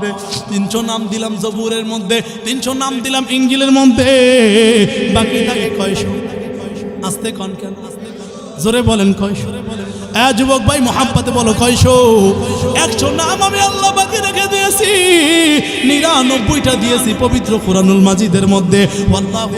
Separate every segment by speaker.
Speaker 1: 300 নাম দিলাম জবুরের মধ্যে, 300 নাম দিলাম ইঞ্জিলের মধ্যে, বাকি থাকে কয়শো? আস্তে কন কেন, জোরে বলেন কয়শো? যুবক ভাই মোহাম্মতে বলো কয়শো? 100 নাম আমি আল্লাহ বাকি রেখে দিয়েছি, 99টা দিয়েছি পবিত্র কুরআনুল মাজিদের মধ্যে। ওয়াল্লাহু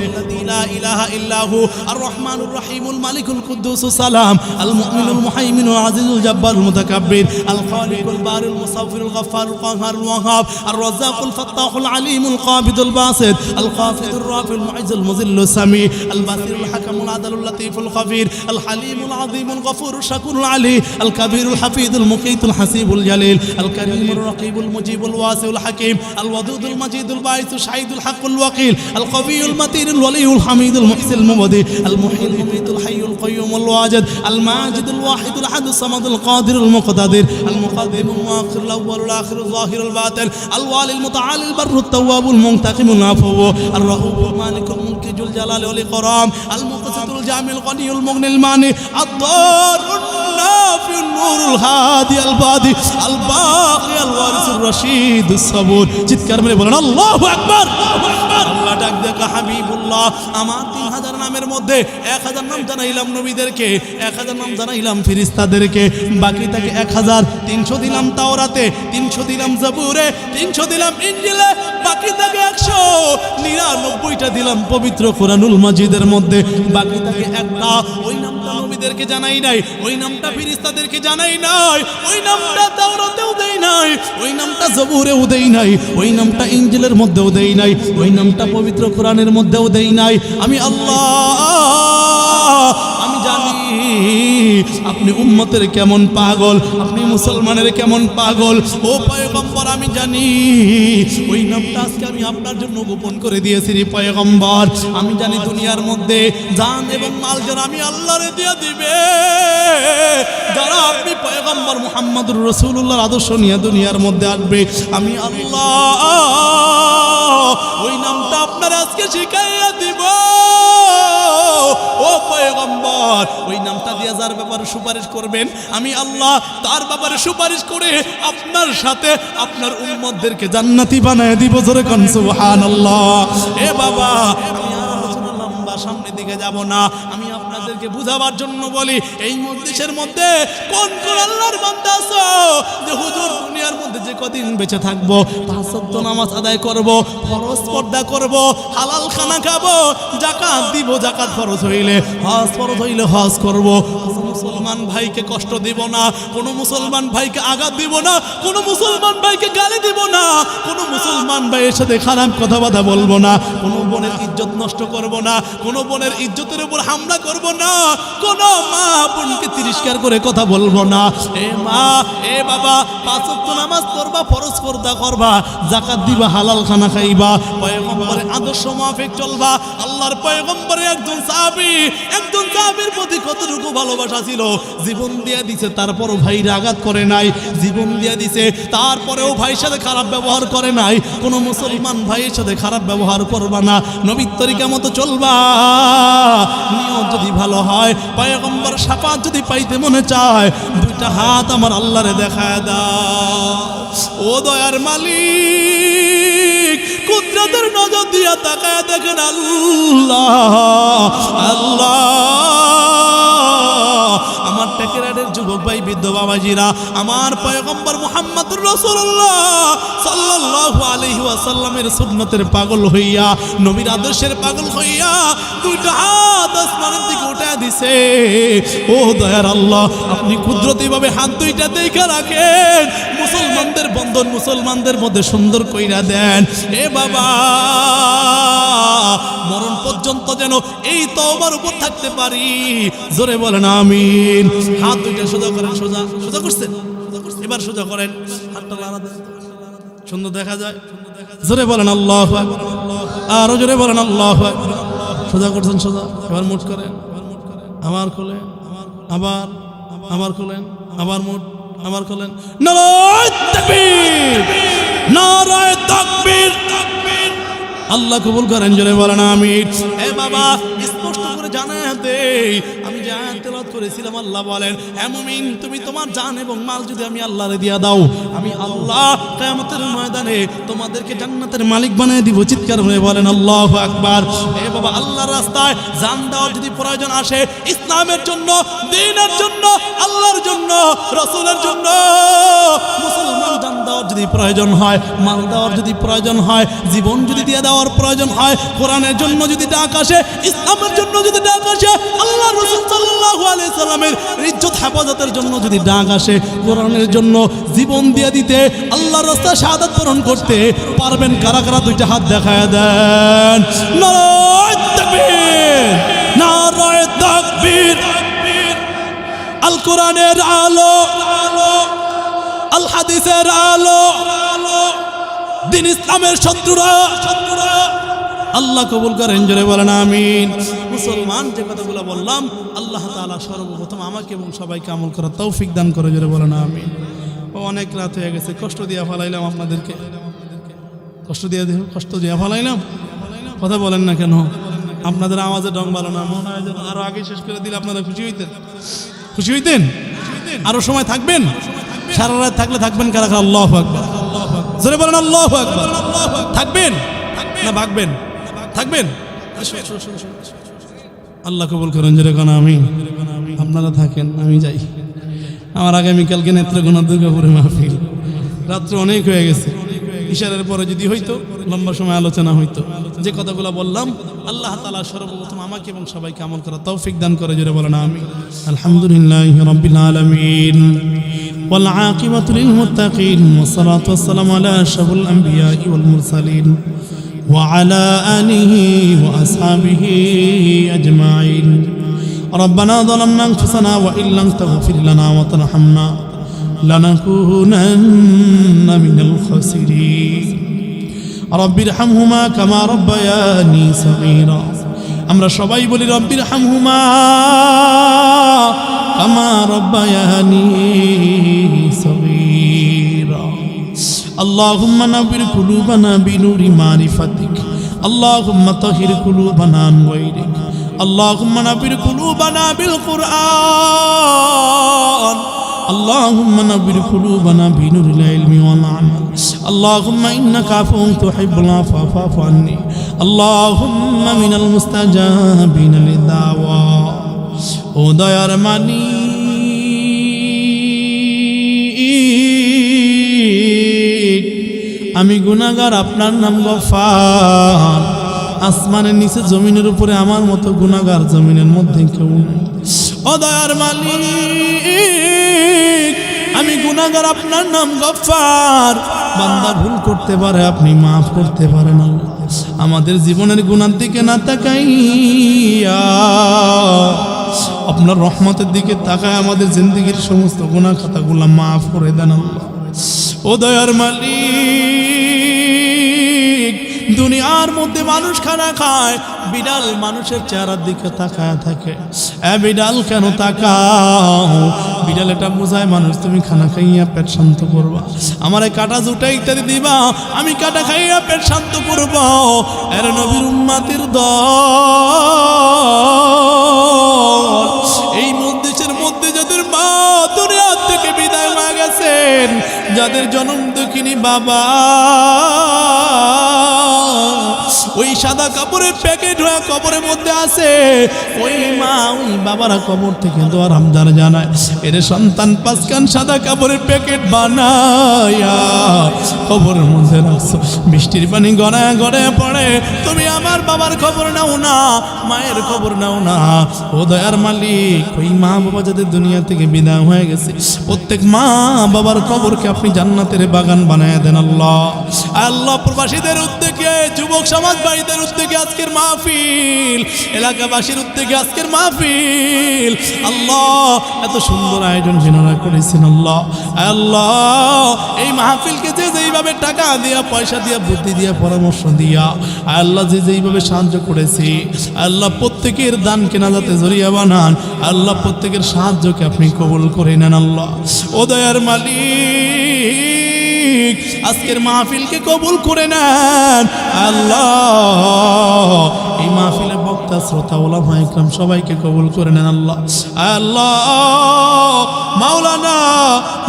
Speaker 1: লা ইলাহা ইল্লাহু আর রহমানুর রহিমুল মালিকুল কুদ্দুসুস সালাম আল মুমিনুল মুহাইমিনুল আজিজুল জাব্বারুল মুতাকাব্বির আল খালিকুল বারিল মুসাফফিরুল গফফারুল কাহ্হারুল ওয়াহাব আর রাজ্জাকুল ফাত্তাহুল আলিমুল কাবিদুল বাসিত আল খাফিদুর রাফিউল মুইজ্জুল মুযিল্লুস সামি আল বাসিরুল হাকামুল আদালুল লতীফুল খবীর আল হালিমুল আযীমুল গফুরুশ শাকুরুল علي الكبير الحفيظ المقيت الحسيب الجليل الكريم الرقيب المجيب الواسع الحكيم الودود المجيد الباعث الشهيد الحق الوكيل القوي المتين الولي الحميد المحسن المبدي المحيي المميت الحي القيوم الواجد الماجد الواحد الاحد الصمد القادر المقتدر المقدم المؤخر الاول الاخر الظاهر الباطن الوالي المتعالي البر التواب المنتقم العفو الرؤوف المالك الملك ذو الجلال والاكرام المقسط الجامع الغني المغني المانع الضار النافع النور الهادي البادي الباقي الوارث الرشيد الصبور। চিৎকার মেরে বলেন আল্লাহু আকবার। আল্লাহ ডাক দেখা হাবিবুল্লাহ, আমার 3000 নামের মধ্যে 1000 নাম জানাইলাম নবীদেরকে, 1000 নাম জানাইলাম ফেরেশতাদেরকে, বাকি থাকে 1000। 300 দিলাম তাওরাতে, 300 দিলাম জবুরে, 300 দিলাম ইনজিলে, বাকি থাকে 199টা দিলাম পবিত্র কুরআনুল মাজিদের মধ্যে, বাকি থাকে একটা। ওই নামটা নবীদেরকে জানাই নাই, ওই নামটা ফেরেশতাদেরকে জানাই নাই, ওই নামটা তাওরাতেও দেই নাই, ওই নামটা জবুরেও দেই নাই, ওই নামটা ইনজিলের মধ্যেও দেই নাই, ওই নামটা পবিত্র কোরআনের মধ্যেও দেই নাই। আমি আল্লাহ, আমি জানি আপনি উম্মতের কেমন পাগল, আপনি মুসলমানের কেমন পাগল। ও পয়গম্বর, আমি জানি ওই নামটা আজকে আমি আপনার জন্য গোপন করে দিয়েছি রে পয়গম্বর। আমি জানি দুনিয়ার মধ্যে জান এবং মাল যারা আমি আল্লাহরে দিয়ে দিবে, যারা আপনি পয়গম্বর মুহাম্মদুর রাসূলুল্লাহর আদর্শ নিয়ে দুনিয়ার মধ্যে আসবে, আমি আল্লাহ ওই নামটা আপনার আজকে শিখাইয়া দিব। ও পয়গম্বর, ওই নামটা দিয়ে যার ব্যাপারে সুপারিশ করবেন, আমি আল্লাহ তার ব্যাপারে সুপারিশ করে আপনার সাথে আপনার উম্মতদেরকে জান্নাতি বানায় দিব। জোরে কোন সুবহানাল্লাহ। এ বাবা, আমি আর আলোচনা লম্বা সামনের দিকে যাব না, আমি আপনাদেরকে বুঝাবার জন্য বলি, এই মজলিসের মধ্যে কোন কোন আল্লাহর বান্দা আছো যে হুজুর দুনিয়ার মধ্যে যে কদিন বেঁচে থাকবো 5 ওয়াক্ত নামাজ আদায় করব, ফরজ পর্দা করব, হালাল খানা খাবো, যাকাত দিব, যাকাত ফরজ হইলে, হজ ফরজ হইলে হজ করব, কোন মুসলমান ভাইকে কষ্ট দিব না, কোন মুসলমান ভাইকে আঘাত দিব না, কোন মুসলমান ভাইকে গালি দিব না, কোন মুসলমান ভাইয়ের সাথে খারাপ কথা বলবো না, কোন বোনের ইজ্জত নষ্ট করব না, কোন বোনের ইজ্জতের উপর হামলা করব না, কোন মা বোনকে তিরস্কার করে কথা বলবো না। এ মা, এ বাবা, 5 ওয়াক্ত নামাজ পড়বা, ফরজ পর্দা করবা, যাকাত দিবা, হালাল খানা খাইবা, পয়গম্বরের আদর্শ মাফিক চলবা। আল্লাহর পয়গম্বরের একজন সাহাবীর প্রতি কতটুকু ভালোবাসা ছিল, জীবন দিয়ে দিছে, তারপরও ভাইয়ের আঘাত করে নাই, জীবন দিয়ে দিছে, তারপরেও ভাইয়ের সাথে খারাপ ব্যবহার করে নাই। কোনো মুসলমান ভাইয়ের সাথে খারাপ ব্যবহার করবা না, নবীর তরিকা মতো চলবা। নিয়ত যদি ভালো হয়, পয়গম্বর শাফাত যদি পাইতে মনে চায়, 2টা হাত আমার আল্লাহরে দেখায় দাও। ও দয়ার মালিক, কুদরতের নজর দিয়া তাকায় দেখেন আল্লাহ, আল্লাহ আমার টেকেরাডের যুবক ভাই, বৃদ্ধ বাবাজিরা, আমার পয়গম্বর মুহাম্মদুর রাসূলুল্লাহ সাল্লাল্লাহু আলাইহি ওয়াসাল্লামের সুন্নতের পাগল হইয়া, নবীর আদর্শের পাগল হইয়া 2টা হাত আসমানের দিকে উঠায় দিছে। ও দয়ার আল্লাহ, আপনি কুদরতিভাবে হাত 2টা দেখে রাখেন, মুসলমানদের বন্ধন মুসলমানদের মধ্যে সুন্দর কইরা দেন। এ বাবা, মরণ পর্যন্ত যেন এই তওবার উপর থাকতে পারি। জোরে বলেন আমিন। হাত 2টা সোজা করেন, সোজা সোজা করছেন, এবার সোজা করেন, হাতটা লাড়া দেন, সুন্দর দেখা যায়। জোরে বলেন আল্লাহু আকবার, আরো জোরে বলেন আল্লাহু আকবার। সোজা করছেন, সোজা, এবার মুঠ করেন, আবার খোলেন, আবার আবার খোলেন, আবার মুঠ, আবার খোলেন। নারায়ে তাকবীর, নারায়ে তাকবীর। আল্লাহ কবুল করেন, জোরে বলেন আমিন। এ বাবা, স্পষ্ট করে জানাতে আমি যে আয়াত তেলাওয়াত করেছিলাম আল্লাহ বলেন, হে মুমিন তুমি তোমার জান এবং মাল যদি আমি আল্লাহরে দিয়া দাও, আমি আল্লাহ কিয়ামতের ময়দানে তোমাদেরকে জান্নাতের মালিক বানিয়ে দিব। চিৎকার করে বলেন আল্লাহু আকবার। এ বাবা, আল্লাহর রাস্তায় জান দেওয়ার যদি প্রয়োজন আসে, ইসলামের জন্য, দ্বীনের জন্য, আল্লাহর জন্য, রাসূলের জন্য, মুসলমান জান দেওয়ার যদি প্রয়োজন হয়, মাল দেওয়ার যদি প্রয়োজন হয়, জীবন যদি দিয়ে দেওয়ার প্রয়োজন হয়, কোরআনের জন্য যদি ডাক আসে, ইসলামের জন্য যদি ডাক আসে, আল্লাহ রাসূল সাল্লাল্লাহু আলাইহি সাল্লামের ইজ্জত হেফাজতের জন্য যদি ডাক আসে, কোরআনের জন্য জীবন দিয়ে দিতে, আল্লাহর রাস্তায় শাহাদাত বরণ করতে পারবেন কারা কারা? দুইটা হাত দেখায় দেন। নারায়ে তাকবীর, নারায়ে তাকবীর। আল কোরআনের আলো, আল হাদিসের আলো, দিন ইসলামের শত্রুরা আল্লাহ কবুল করেন, জোরে বলেন আমিন। মুসলমান, যে কথাগুলো বললাম, আল্লাহ তাআলা সর্বপ্রথম আমাকে এবং সবাইকে আমল করার তৌফিক দান করে, জোরে বলেন আমিন। অনেক রাত হয়ে গেছে, কষ্ট দিয়ে ফেলাইলাম আপনাদেরকে, কষ্ট দিয়ে ফেলাইলাম। কথা বলেন না কেন? আপনাদের আওয়াজে ডং ভালো না, মনে হয় যেন আরো আগে শেষ করে দিলে আপনারা খুশি হইতেন। আরো সময় থাকবেন? সারা রাত থাকলে থাকবেন কারা কারা? আল্লাহু আকবার, জোরে বলেন আল্লাহু আকবার। থাকবেন না ভাগবেন? থাকবেন। আল্লাহ কবুল করেন, জোরে কোন আমি। আপনারা থাকেন, আমি যাই। আমার আগামীকালকে নেত্রকোনা দুর্গাপুরে মাহফিল, রাত্রে অনেক হয়ে গেছে। ইশারের পরে যদি হইতো, লম্বা সময় আলোচনা হইতো। যে কথাগুলো বললাম, আল্লাহ তাআলা সর্বপ্রথম আমাকে এবং সবাইকে আমল করার তৌফিক দান করে, জোরে বলেন আমিন। আলহামদুলিল্লাহি রাব্বিল আলামিন ওয়াল আকিবাতু লিল মুত্তাকিন ওয়াসসালাতু ওয়াসসালামু আলা আশরাফিল আমবিয়াই ওয়াল মুরসালিন ওয়া আলা আলিহি ওয়া আসহাবিহি আজমাইন। ربنا ظلمنا أنفسنا وإن لم تغفر لنا وترحمنا لنكونن من الخاسرين رب ارحمهما كما ربياني صغيرا আমরা সবাই বলি রব্বির হামহুমা কামা রব্বায়ানি সগীরা। আল্লাহুম্মা নাবির কুলুবানা বিনুরি মারিফাতিক, আল্লাহুম্মা তাহির কুলুবানা আন গায়রিক, আল্লাহুম্মা নাবির কুলুবানা বিল কুরআন, আল্লাহুম্মা নাবির কুলুবানা বিনুরিল ইলমি ওয়াল আমাল, আল্লাহুম্মা ইন্নাকা আফুউন তুহিব্বুল আফওয়া ফা'ফু আন্নি, আল্লাহুম্মা মিনাল মুস্তাজাবিনা লিদাওয়া। ও দয়ার মালিক, আমি গুনাহগার, আপনার নাম গফফার। আসমানের নিচে জমিনের উপরে আমার মতো গুনাহগার জমিনের মধ্যে কেউ নেই। ও দয়ার মালিক, আমি গুনাহগার, আপনার নাম গফফার। বান্দা ভুল করতে পারে, আপনি মাফ করতে পারেন। আমাদের জীবনের গুনার দিকে না তাকাইয়া আপনার রহমতের দিকে তাকায় আমাদের জিন্দেগীর সমস্ত গুনাহ খাতাগুলো মাফ করে দেন আল্লাহ। ও দয়ার মালিক, দুনিয়ার মধ্যে মানুষ খানা খায়, বিড়াল মানুষের চেহারার দিকে তাকায় থাকে। বিড়াল কেন তাকাও? বিড়াল এটা বোঝায় মানুষ তুমি খানা খাইয়া পেট শান্ত করবা, আমারে কাটা জুটা ইত্যাদি দিবা, আমি কাটা খাইয়া পেট শান্ত করব। এর নবীর উম্মতের দল, এই মজলিসের মধ্যে যাদের মা দুনিয়া থেকে বিদায় হয়ে গেছেন, যাদের জন্ম দুঃখিনী বাবা ওই সাদা কাপড়ের প্যাকেট হয়ে কবরের মধ্যে আছে, ওই মা ওই বাবারা কবর থেকে দোয়া রমজান জানায়, এর সন্তান পাঁচখান সাদা কাপড়ের প্যাকেট বানায়া কবরের মধ্যে রাখছো, বৃষ্টির পানি গড়ায় গড়ায় পড়ে, তুমি আমার বাবার খবর নাও না, মায়ের খবর নাও না। ও দয়ার মালিক, ওই মা বাবা যাদের দুনিয়া থেকে বিদায় হয়ে গেছে, প্রত্যেক মা বাবার কবরকে আপনি জান্নাতের বাগান বানায় দেন আল্লাহ। আল্লাহ প্রবাসীদের উদ্যোগে, যুবক সমাজ ভাইদের উদ্যোগে আজকের মাহফিল, এলাকাবাসীর উদ্যোগে আজকের মাহফিল, আল্লাহ এত সুন্দর আয়োজন যিনারা করেছেন আল্লাহ, আল্লাহ এই মাহফিলকে যে যেইভাবে টাকা দিয়া, পয়সা দিয়া, বুদ্ধি দিয়া, পরামর্শ দিয়া, আল্লাহ যে যেইভাবে সাহায্য করেছে, আল্লাহ প্রত্যেকের দানকে না যাতে জরিয়া বানান, আল্লাহ প্রত্যেকের সাহায্যকে আপনি কবুল করে নেন আল্লাহ। ও দয়ার মালিক, মালিক আজকের মাহফিলকে কবুল করে নেন আল্লাহ। এই মাহফিলে বক্তা শ্রোতা ওলামা ইকরাম সবাইকে কবুল করে নেন আল্লাহ। আল্লাহ মাওলানা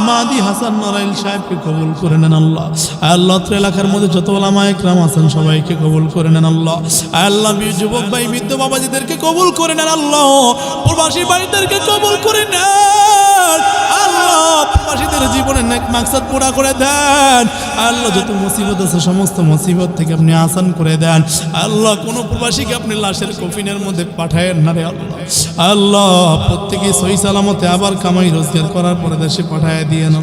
Speaker 1: মাদি হাসান নরাইল সাহেবকে কবুল করে নেন আল্লাহ। আল্লাহ এলাকার মধ্যে যত ওলামা ইকরাম আছেন সবাইকে কবুল করে নেন আল্লাহ। আল্লাহ যুবক ভাই বৃদ্ধ বাবাজিদেরকে কবুল করে নেন আল্লাহ। প্রবাসী ভাইদেরকে কবুল করে নেন আল্লাহ। প্রবাসীদের জীবনের নেক মাকসাদ পুরা করে দেন আল্লাহ। যত মুসিবত আছে সমস্ত মুসিবত থেকে আপনি আসান করে দেন আল্লাহ। কোন প্রবাসীকে আপনি লাশের কফিনের মধ্যে পাঠায়েন না রে আল্লাহ। আল্লাহ প্রত্যেকে সহি সালামতে আবার কামাই রোজগার করার পরে দেশে পাঠায় দিয়ে না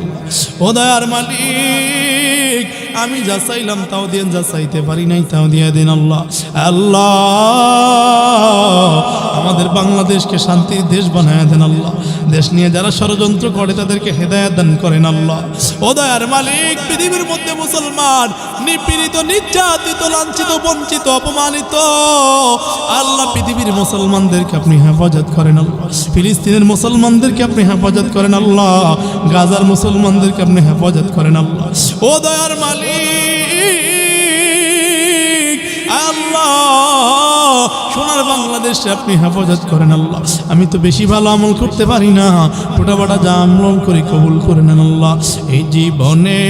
Speaker 1: ও দয়ার মালিক। আমি যা চাইলাম তাও দিন, যা চাইতে পারি নাই তাও দিয়ে দিন আল্লাহ। আল্লাহ আমাদের বাংলাদেশকে শান্তির দেশ বানায় দেন আল্লাহ। দেশ নিয়ে যারা ষড়যন্ত্র করে তাদেরকে হেদায়েত দান করেন আল্লাহ। ও দয়ার মালিক পৃথিবীর মধ্যে মুসলমান নিপীড়িত, নির্যাতিত, লাঞ্ছিত, বঞ্চিত, অপমানিত আল্লাহ পৃথিবীর মুসলমানদেরকে আপনি হেফাজত করেন আল্লাহ। ফিলিস্তিনের মুসলমানদেরকে আপনি হেফাজত করেন আল্লাহ। গাজার মুসলমানদেরকে আপনি হেফাজত করেন আল্লাহ। ও দয়ার মালিক আল্লাহ সোনার বাংলাদেশে আপনি হেফাজত করেন আল্লাহ। আমি তো বেশি ভালো আমল করতে পারি না, ছোটা বাটা যা আমল করি কবুল করে নেন আল্লাহ। এই জীবনে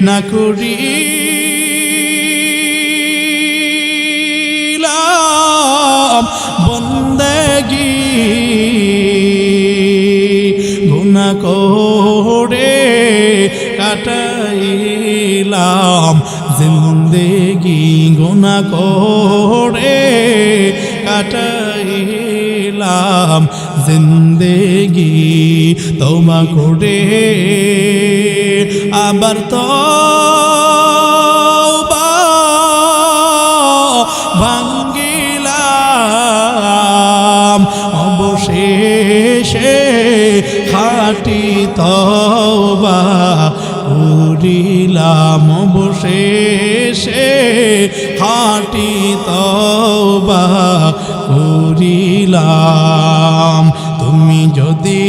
Speaker 1: না করি বন্দেগি গুনাহ করে কাটাইলাম জিন্দেগি, গুনাহ করে কাটাইলাম জিন্দেগি। তওবা করে আবার তওবা ভাঙ্গিলাম, অবশেষে খাঁটি তওবা করিলাম, অবশেষে খাঁটি তওবা করিলাম। তুমি যদি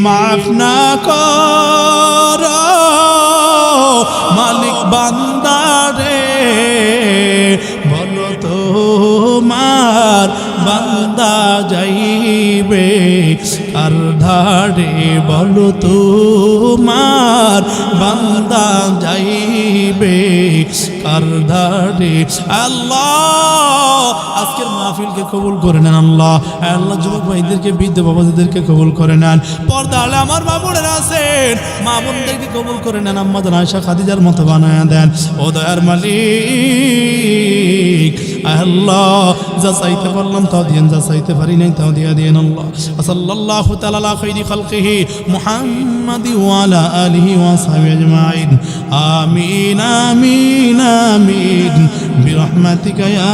Speaker 1: মাফ না করো মালিক বান্দারে, বলো তোমার বান্দা যাইবে কার ধারে, বলো তোমার বান্দা যাইবে কার ধারে। আল্লাহ আজকের মাহফিলকে কবুল করে নেন আল্লাহ। আল্লাহ যুবক ভাইদেরকে, বৃদ্ধ বাবাজিদেরকে কবুল করে নেন। পর্দা আলে আমার মা বোনেরা আছেন, মা বোনদেরকে কবুল করে নেন। আম্মাজান আয়েশা খাদিজার মতো বানায়া দেন ও দয়ার মালিক। আল্লাহ যা চাইতে পারলাম তাও দিয়েন, যা চাইতে পারি নাই তাও দিয়ে দিয়েন আল্লাহ। সাল্লাল্লাহু তাআলা আলা খাইরি খালকিহি মুহাম্মাদি ওয়া আলা আলিহি ওয়া সাহবিহি আজমাইন। আমিন আমিন আমিন বিরহমাতিকা ইয়া